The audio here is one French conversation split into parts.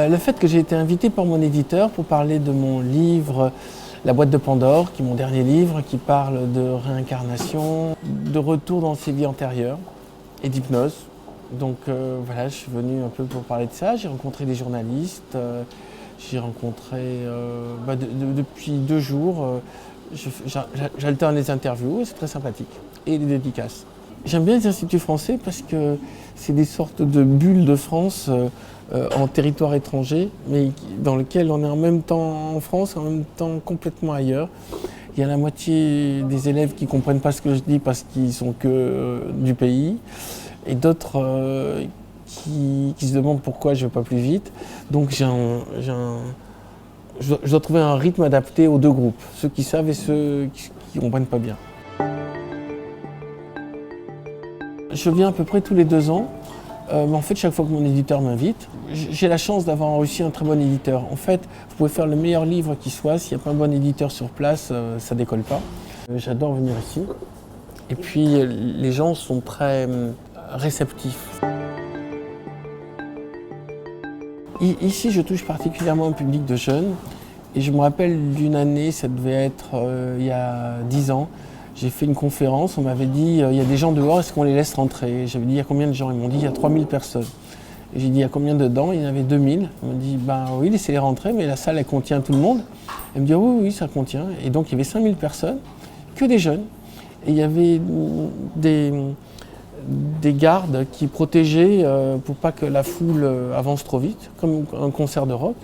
Le fait que j'ai été invité par mon éditeur pour parler de mon livre La boîte de Pandore, qui est mon dernier livre, qui parle de réincarnation, de retour dans ses vies antérieures et d'hypnose. Donc voilà, je suis venu un peu pour parler de ça. J'ai rencontré des journalistes, j'ai rencontré, depuis 2 jours, j'alterne les interviews et c'est très sympathique, et les dédicaces. J'aime bien les instituts français parce que c'est des sortes de bulles de France en territoire étranger, mais dans lequel on est en même temps en France, en même temps complètement ailleurs. Il y a la moitié des élèves qui ne comprennent pas ce que je dis parce qu'ils sont que du pays, et d'autres qui se demandent pourquoi je ne vais pas plus vite. Donc je dois trouver un rythme adapté aux 2 groupes, ceux qui savent et ceux qui ne comprennent pas bien. Je viens à peu près tous les 2 ans, mais en fait chaque fois que mon éditeur m'invite, j'ai la chance d'avoir réussi un très bon éditeur. En fait, vous pouvez faire le meilleur livre qui soit, s'il n'y a pas un bon éditeur sur place, ça ne décolle pas. J'adore venir ici. Et puis les gens sont très réceptifs. Ici, je touche particulièrement un public de jeunes. Et je me rappelle d'une année, ça devait être il y a 10 ans, j'ai fait une conférence, on m'avait dit il y a des gens dehors, est-ce qu'on les laisse rentrer? J'avais dit il y a combien de gens? Ils m'ont dit il y a 3000 personnes. Et j'ai dit il y a combien dedans? Il y en avait 2000. Ils m'ont dit ben oui, laissez-les rentrer, mais la salle elle contient tout le monde. Elle me dit oui, oui, ça contient. Et donc il y avait 5000 personnes, que des jeunes. Et il y avait des gardes qui protégeaient pour pas que la foule avance trop vite, comme un concert de rock.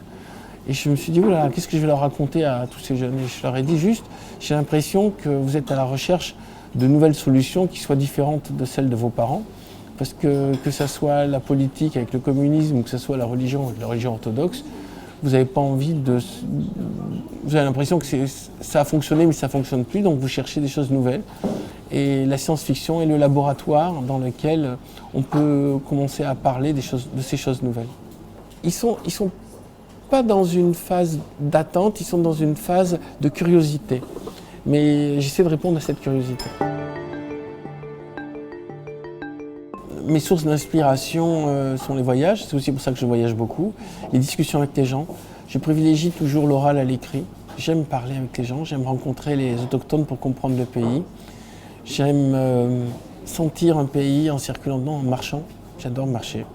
Et je me suis dit, oula, qu'est-ce que je vais leur raconter à tous ces jeunes? Et je leur ai dit juste, j'ai l'impression que vous êtes à la recherche de nouvelles solutions qui soient différentes de celles de vos parents. Parce que ça soit la politique avec le communisme ou que ce soit la religion avec la religion orthodoxe, vous n'avez pas envie de... Vous avez l'impression que ça a fonctionné mais ça ne fonctionne plus, donc vous cherchez des choses nouvelles. Et la science-fiction est le laboratoire dans lequel on peut commencer à parler de ces choses nouvelles. Ils sont pas dans une phase d'attente, ils sont dans une phase de curiosité. Mais j'essaie de répondre à cette curiosité. Mes sources d'inspiration sont les voyages, c'est aussi pour ça que je voyage beaucoup. Les discussions avec les gens. Je privilégie toujours l'oral à l'écrit. J'aime parler avec les gens, j'aime rencontrer les autochtones pour comprendre le pays. J'aime sentir un pays en circulant dedans, en marchant. J'adore marcher.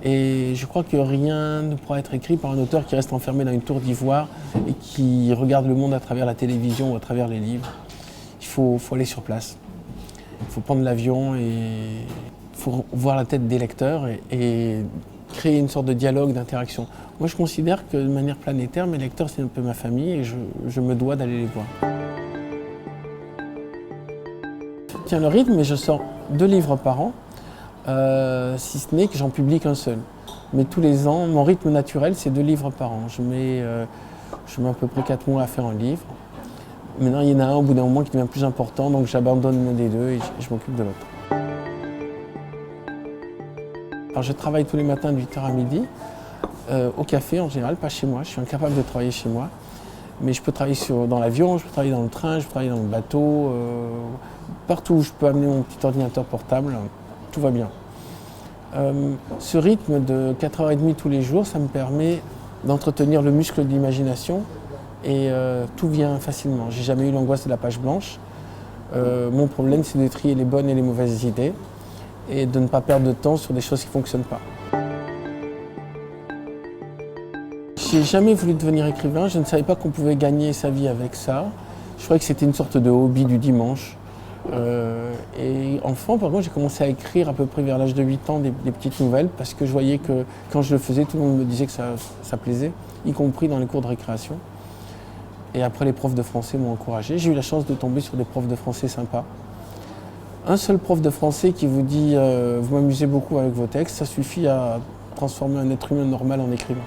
Et je crois que rien ne pourra être écrit par un auteur qui reste enfermé dans une tour d'ivoire et qui regarde le monde à travers la télévision ou à travers les livres. Il faut aller sur place. Il faut prendre l'avion et il faut voir la tête des lecteurs et créer une sorte de dialogue, d'interaction. Moi, je considère que de manière planétaire, mes lecteurs, c'est un peu ma famille et je me dois d'aller les voir. Je tiens le rythme, mais je sors 2 livres par an. Si ce n'est que j'en publie qu'un seul. Mais tous les ans, mon rythme naturel, c'est 2 livres par an. Je mets à peu près 4 mois à faire un livre. Maintenant, il y en a un au bout d'un moment qui devient plus important, donc j'abandonne l'un des 2 et je m'occupe de l'autre. Alors, je travaille tous les matins de 8h à midi, au café en général, pas chez moi. Je suis incapable de travailler chez moi. Mais je peux travailler dans l'avion, je peux travailler dans le train, je peux travailler dans le bateau. Partout où je peux amener mon petit ordinateur portable, tout va bien. Ce rythme de 4h30 tous les jours, ça me permet d'entretenir le muscle de l'imagination et tout vient facilement. J'ai jamais eu l'angoisse de la page blanche. Mon problème, c'est de trier les bonnes et les mauvaises idées et de ne pas perdre de temps sur des choses qui ne fonctionnent pas. J'ai jamais voulu devenir écrivain, je ne savais pas qu'on pouvait gagner sa vie avec ça. Je croyais que c'était une sorte de hobby du dimanche. Et enfant, par contre, j'ai commencé à écrire à peu près vers l'âge de 8 ans des petites nouvelles parce que je voyais que quand je le faisais, tout le monde me disait que ça plaisait, y compris dans les cours de récréation. Et après, les profs de français m'ont encouragé. J'ai eu la chance de tomber sur des profs de français sympas. Un seul prof de français qui vous dit « vous m'amusez beaucoup avec vos textes », ça suffit à transformer un être humain normal en écrivain.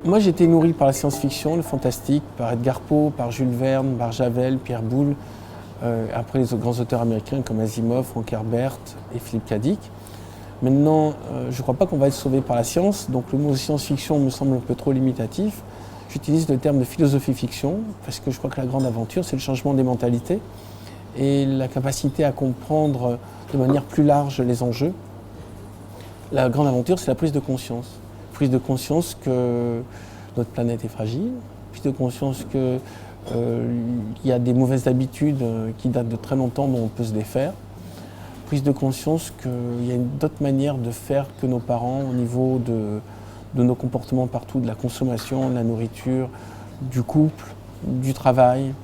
Moi, j'ai été nourri par la science-fiction, le fantastique, par Edgar Poe, par Jules Verne, par Javel, Pierre Boulle, après les grands auteurs américains comme Asimov, Frank Herbert et Philippe K. Dick. Maintenant, je ne crois pas qu'on va être sauvé par la science, donc le mot science-fiction me semble un peu trop limitatif. J'utilise le terme de philosophie-fiction, parce que je crois que la grande aventure, c'est le changement des mentalités et la capacité à comprendre de manière plus large les enjeux. La grande aventure, c'est la prise de conscience. Prise de conscience que notre planète est fragile, prise de conscience qu'il y a des mauvaises habitudes qui datent de très longtemps dont on peut se défaire. Prise de conscience qu'il y a d'autres manières de faire que nos parents au niveau de nos comportements partout, de la consommation, de la nourriture, du couple, du travail,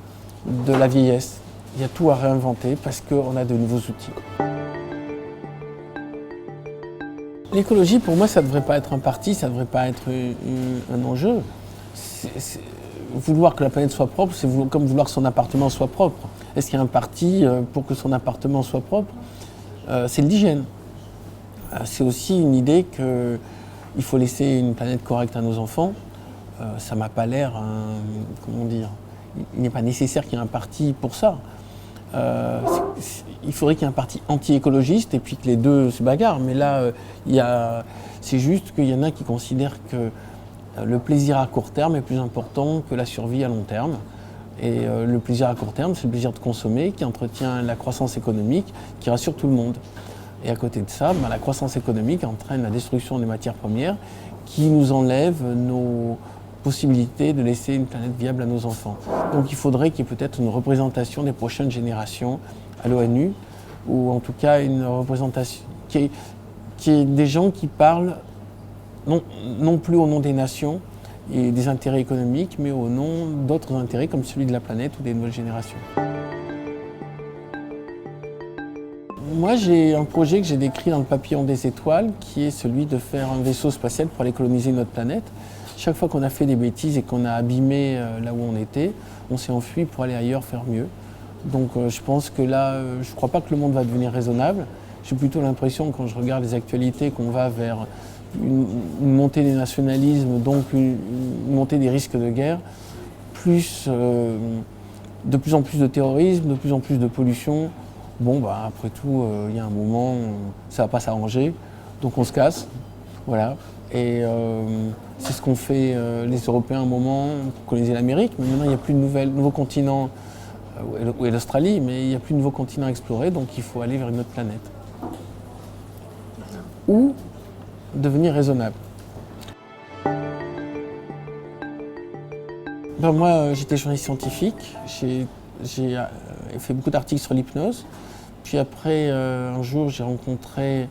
de la vieillesse. Il y a tout à réinventer parce qu'on a de nouveaux outils. L'écologie, pour moi, ça ne devrait pas être un parti, ça ne devrait pas être un enjeu. Vouloir que la planète soit propre, c'est comme vouloir que son appartement soit propre. Est-ce qu'il y a un parti pour que son appartement soit propre? C'est l'hygiène. C'est aussi une idée qu'il faut laisser une planète correcte à nos enfants. Ça ne m'a pas l'air, comment dire, il n'est pas nécessaire qu'il y ait un parti pour ça. Il faudrait qu'il y ait un parti anti-écologiste et puis que les deux se bagarrent. Mais là, c'est juste qu'il y en a qui considèrent que le plaisir à court terme est plus important que la survie à long terme. Et le plaisir à court terme, c'est le plaisir de consommer qui entretient la croissance économique, qui rassure tout le monde. Et à côté de ça, la croissance économique entraîne la destruction des matières premières qui nous enlève nos possibilités de laisser une planète viable à nos enfants. Donc il faudrait qu'il y ait peut-être une représentation des prochaines générations à l'ONU, ou en tout cas une représentation qui est des gens qui parlent non plus au nom des nations et des intérêts économiques, mais au nom d'autres intérêts comme celui de la planète ou des nouvelles générations. Moi, j'ai un projet que j'ai décrit dans le Papillon des étoiles, qui est celui de faire un vaisseau spatial pour aller coloniser notre planète. Chaque fois qu'on a fait des bêtises et qu'on a abîmé là où on était, on s'est enfui pour aller ailleurs faire mieux. Donc je pense que là, je ne crois pas que le monde va devenir raisonnable. J'ai plutôt l'impression, quand je regarde les actualités, qu'on va vers une montée des nationalismes, donc une montée des risques de guerre, de plus en plus de terrorisme, de plus en plus de pollution. Bon, après tout, il y a un moment, ça ne va pas s'arranger, donc on se casse. Voilà. Et c'est ce qu'ont fait les Européens à un moment pour coloniser l'Amérique, mais maintenant il n'y a plus de nouveaux continents, où est l'Australie, mais il n'y a plus de nouveaux continents à explorer, donc il faut aller vers une autre planète. Ou devenir raisonnable. Moi, j'étais journaliste scientifique, j'ai fait beaucoup d'articles sur l'hypnose, puis après, un jour, j'ai rencontré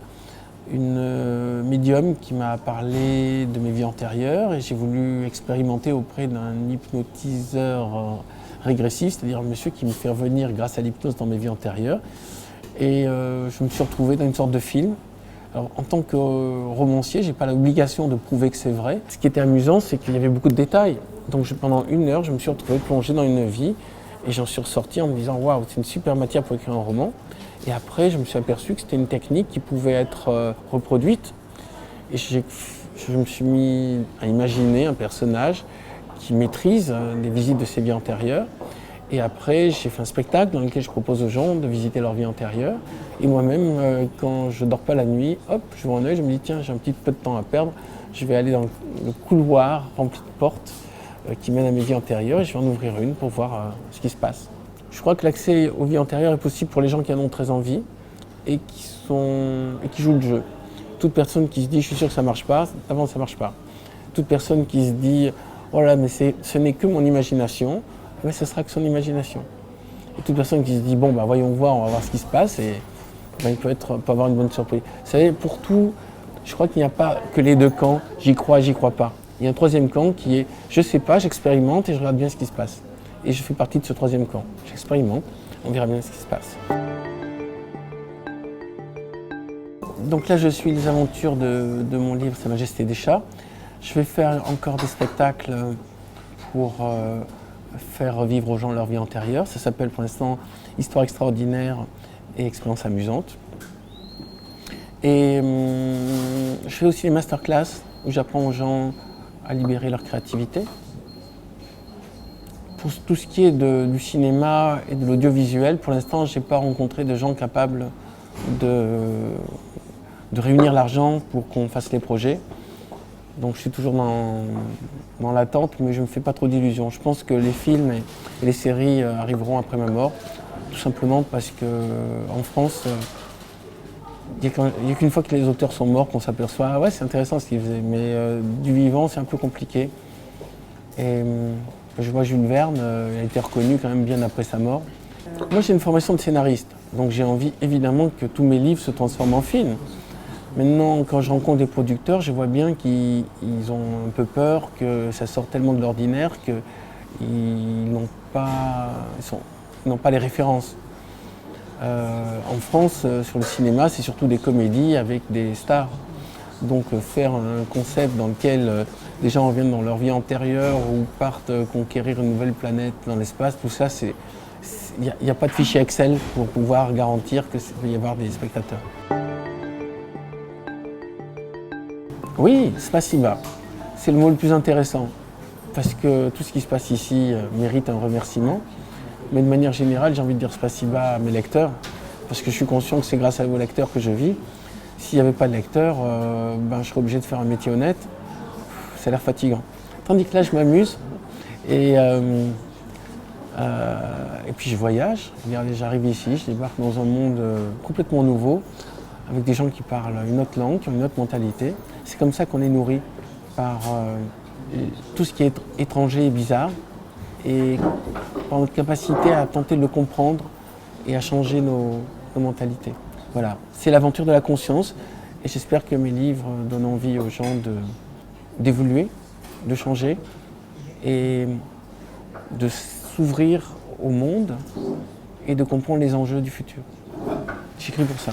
une médium qui m'a parlé de mes vies antérieures et j'ai voulu expérimenter auprès d'un hypnotiseur régressif, c'est-à-dire un monsieur qui me fait revenir grâce à l'hypnose dans mes vies antérieures. Et je me suis retrouvé dans une sorte de film. Alors, en tant que romancier, je n'ai pas l'obligation de prouver que c'est vrai. Ce qui était amusant, c'est qu'il y avait beaucoup de détails. Donc pendant 1 heure, je me suis retrouvé plongé dans une vie et j'en suis ressorti en me disant « Waouh, c'est une super matière pour écrire un roman ». Et après, je me suis aperçu que c'était une technique qui pouvait être reproduite. Et je me suis mis à imaginer un personnage qui maîtrise les visites de ses vies antérieures. Et après, j'ai fait un spectacle dans lequel je propose aux gens de visiter leur vie antérieure. Et moi-même, quand je ne dors pas la nuit, hop, je vois un œil, je me dis tiens, j'ai un petit peu de temps à perdre. Je vais aller dans le couloir rempli de portes qui mènent à mes vies antérieures et je vais en ouvrir une pour voir ce qui se passe. Je crois que l'accès aux vies antérieures est possible pour les gens qui en ont très envie et qui jouent le jeu. Toute personne qui se dit « je suis sûr que ça ne marche pas », avant ça ne marche pas. Toute personne qui se dit « oh là, mais ce n'est que mon imagination », ce sera que son imagination. Et toute personne qui se dit « bon, voyons voir, on va voir ce qui se passe », et il peut avoir une bonne surprise. Vous savez, pour tout, je crois qu'il n'y a pas que les deux camps, j'y crois pas. Il y a un troisième camp qui est « je ne sais pas, j'expérimente et je regarde bien ce qui se passe ». Et je fais partie de ce troisième camp. J'expérimente, on verra bien ce qui se passe. Donc là, je suis les aventures de mon livre Sa Majesté des Chats. Je vais faire encore des spectacles pour faire revivre aux gens leur vie antérieure. Ça s'appelle pour l'instant Histoire extraordinaire et expérience amusante. Et je fais aussi des masterclass où j'apprends aux gens à libérer leur créativité. Pour tout ce qui est du cinéma et de l'audiovisuel, pour l'instant, je n'ai pas rencontré de gens capables de réunir l'argent pour qu'on fasse les projets. Donc je suis toujours dans l'attente, mais je ne me fais pas trop d'illusions. Je pense que les films et les séries arriveront après ma mort, tout simplement parce qu'en France, Il n'y a qu'une fois que les auteurs sont morts qu'on s'aperçoit, ah ouais, c'est intéressant ce qu'ils faisaient, mais du vivant, c'est un peu compliqué. Et je vois Jules Verne, il a été reconnu quand même bien après sa mort. Moi, j'ai une formation de scénariste, donc j'ai envie évidemment que tous mes livres se transforment en films. Maintenant, quand je rencontre des producteurs, je vois bien qu'ils ont un peu peur que ça sorte tellement de l'ordinaire qu'ils n'ont pas les références. En France, sur le cinéma, c'est surtout des comédies avec des stars. Donc faire un concept dans lequel des gens reviennent dans leur vie antérieure ou partent conquérir une nouvelle planète dans l'espace, tout ça, il n'y a pas de fichier Excel pour pouvoir garantir qu'il va y avoir des spectateurs. Oui, spasiba, c'est le mot le plus intéressant, parce que tout ce qui se passe ici mérite un remerciement. Mais de manière générale, j'ai envie de dire spasiba à mes lecteurs, parce que je suis conscient que c'est grâce à vos lecteurs que je vis. S'il n'y avait pas de lecteurs, je serais obligé de faire un métier honnête. Ça a l'air fatigant. Tandis que là, je m'amuse et puis je voyage. Regardez, j'arrive ici, je débarque dans un monde complètement nouveau, avec des gens qui parlent une autre langue, qui ont une autre mentalité. C'est comme ça qu'on est nourri par tout ce qui est étranger et bizarre, et par notre capacité à tenter de le comprendre et à changer nos mentalités. Voilà, c'est l'aventure de la conscience, et j'espère que mes livres donnent envie aux gens d'évoluer, de changer et de s'ouvrir au monde et de comprendre les enjeux du futur. J'écris pour ça.